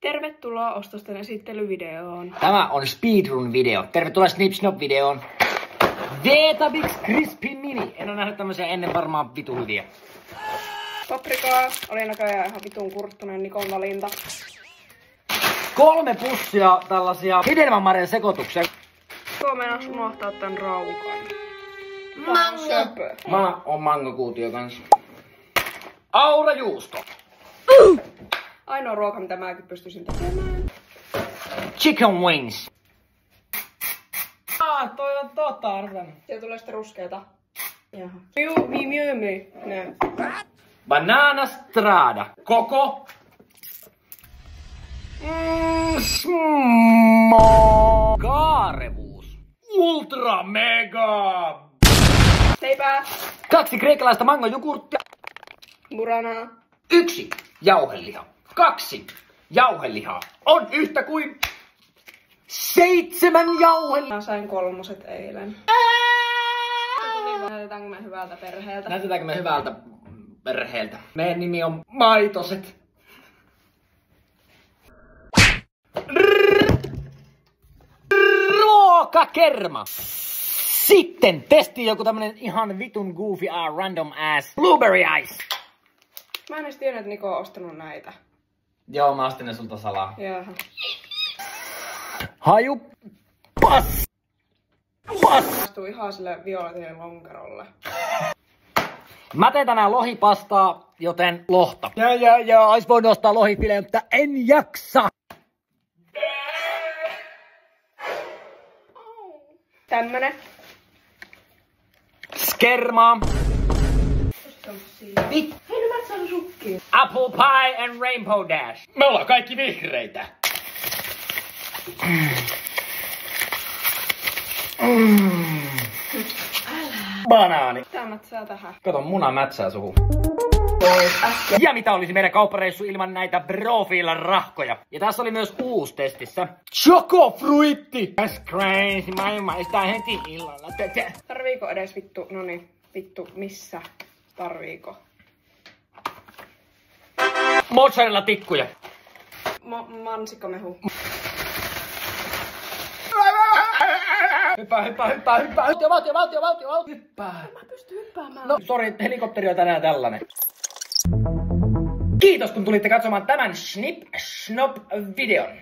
Tervetuloa ostosten esittelyvideoon. Tämä on speedrun-video. Tervetuloa Snip Snop-videoon. Veetabix Crispy Mini. En ole nähnyt tämmöisiä ennen, varmaan vitu hyviä. Paprikaa oli näköjään ihan vitun kurttunen Nikon valinta. 3 pussia tällaisia hedelmämarjan sekoituksia. Tuo meinas unohtaa tän raukan. Mango. Mä oon mangokuutio kanssa. Aurajuusto. Ainoa ruoka, mitä mäkin pystyisin tekemään. Chicken wings. Toi on arven. Siellä tulee sitten ruskeita. Jaha. Miumi. Ne. Banana strada. Koko. Kaarevuus. Ultra mega. Leipää. 2 kreikkalaista mangojukurttia. Burana. 1 jauheliha. 2 jauhelihaa on yhtä kuin 7 jauhelihaa. Mä sain 3 eilen. Näytetäänkö me hyvältä perheeltä? Näytetäänkö me hyvältä perheeltä? Meidän nimi on Maitoset. Ruokakerma. Sitten testiin joku tämmönen ihan vitun goofy random ass blueberry ice. Mä en edes tiedä, että Niko on ostanut näitä. Joo, mä ostin ne sulta salaa. Jaha. Haju pass. Astuu ihan sille violetille lonkerolle. Mä teen tänään lohipastaa, joten lohta. Ja, ois voinut ostaa lohifilejä, mutta en jaksa. Tämmönen. Skermaa. Hei, no mä et saanut sukkiin. Apple pie and rainbow dash. Me ollaan kaikki vihreitä. Banaani. Tää mätsää tähän. Kato, muna mätsää suhu. Ja mitä olisi meidän kauppareissu ilman näitä Profil-rahkoja. Ja tässä oli myös uusi testissä. Chocofruitti. That's crazy, mä maistaa heti illalla. Tarviiko edes vittu, noniin, vittu missä tarviiko? Mozzarella tikkuja. Mansikkamehu. Hyppää. Valtio. Hyppää. Mä pystyn hyppäämään. No, sori, helikopteri on tänään tällainen. Kiitos kun tulitte katsomaan tämän Snip Snop videon.